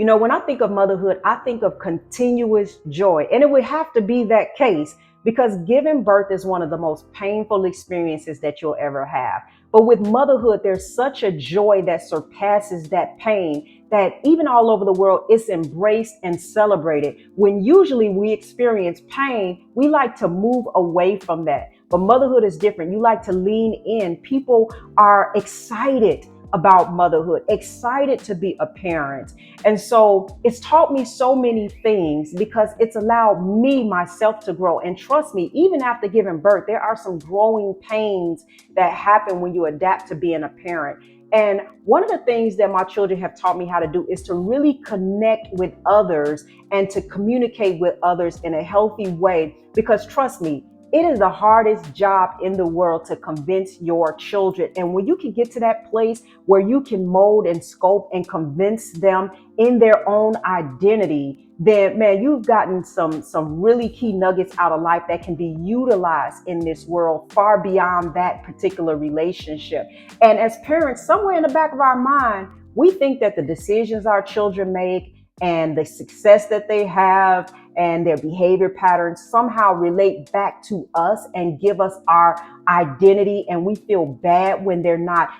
When I think of motherhood, I think of continuous joy. And it would have to be that case because giving birth is one of the most painful experiences that you'll ever have. But with motherhood, there's such a joy that surpasses that pain that even all over the world, it's embraced and celebrated. When usually we experience pain, we like to move away from that. But motherhood is different. You like to lean in. People are excited about motherhood, excited to be a parent. And so it's taught me so many things because it's allowed me, myself, to grow. And trust me, even after giving birth, there are some growing pains that happen when you adapt to being a parent. And one of the things that my children have taught me how to do is to really connect with others and to communicate with others in a healthy way. Because trust me, it is the hardest job in the world to convince your children. And when you can get to that place where you can mold and sculpt and convince them in their own identity, then man, you've gotten some really key nuggets out of life that can be utilized in this world far beyond that particular relationship. And as parents, somewhere in the back of our mind, we think that the decisions our children make and the success that they have and their behavior patterns somehow relate back to us and give us our identity. And we feel bad when they're not,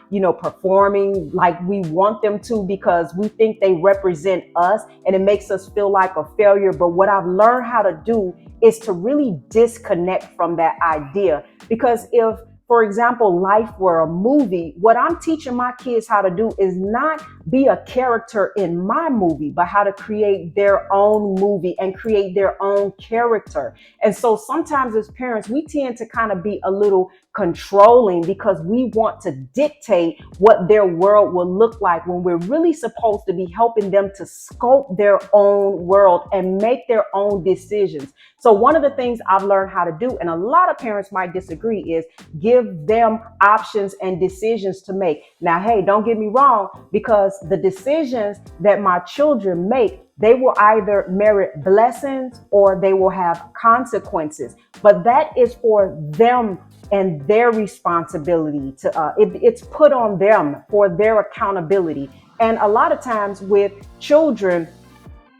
performing like we want them to because we think they represent us and it makes us feel like a failure. But what I've learned how to do is to really disconnect from that idea. Because if, for example, life were a movie, what I'm teaching my kids how to do is not be a character in my movie, but how to create their own movie and create their own character. And so sometimes as parents, we tend to kind of be a little controlling because we want to dictate what their world will look like when we're really supposed to be helping them to sculpt their own world and make their own decisions. So one of the things I've learned how to do, and a lot of parents might disagree, is give them options and decisions to make. Now, hey, don't get me wrong, because the decisions that my children make, they will either merit blessings or they will have consequences. But that is for them and their responsibility to, it's put on them for their accountability. And a lot of times with children,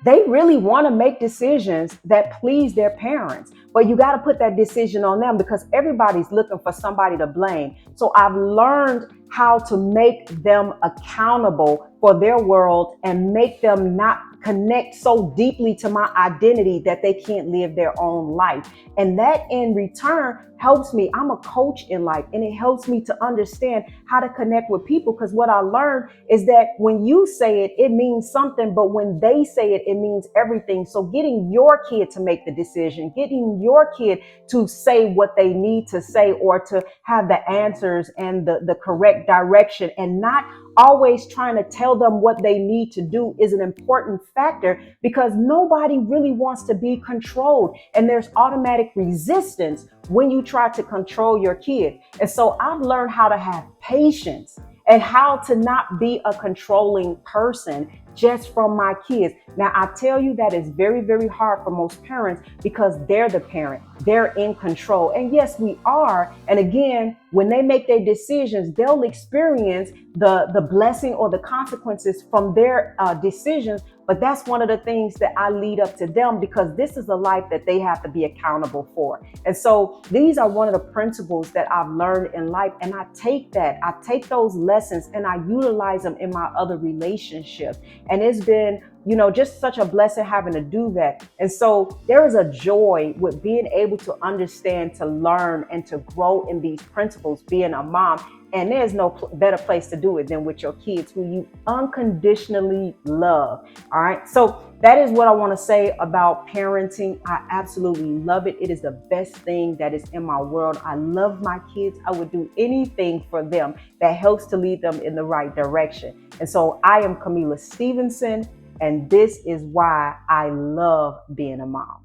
they really want to make decisions that please their parents, but you got to put that decision on them because everybody's looking for somebody to blame. So I've learned how to make them accountable for their world and make them not connect so deeply to my identity that they can't live their own life. And that in return helps me. I'm a coach in life and it helps me to understand how to connect with people, because what I learned is that when you say it, it means something, but when they say it, it means everything. So getting your kid to make the decision, getting your kid to say what they need to say or to have the answers and the correct direction and not always trying to tell them what they need to do is an important factor, because nobody really wants to be controlled. And there's automatic resistance when you try to control your kid. And so I've learned how to have patience and how to not be a controlling person just from my kids. Now, I tell you that is very, very hard for most parents because they're the parent. They're in control. And yes, we are. And again, when they make their decisions, they'll experience the blessing or the consequences from their decisions. But that's one of the things that I lead up to them, because this is a life that they have to be accountable for. And so these are one of the principles that I've learned in life. And I take those lessons and I utilize them in my other relationships. And it's been, just such a blessing having to do that. And so there is a joy with being able to understand, to learn, and to grow in these principles, being a mom. And there's no better place to do it than with your kids who you unconditionally love. All right. So that is what I want to say about parenting. I absolutely love it. It is the best thing that is in my world. I love my kids. I would do anything for them that helps to lead them in the right direction. And so I am Kamilah Stevenson, and this is why I love being a mom.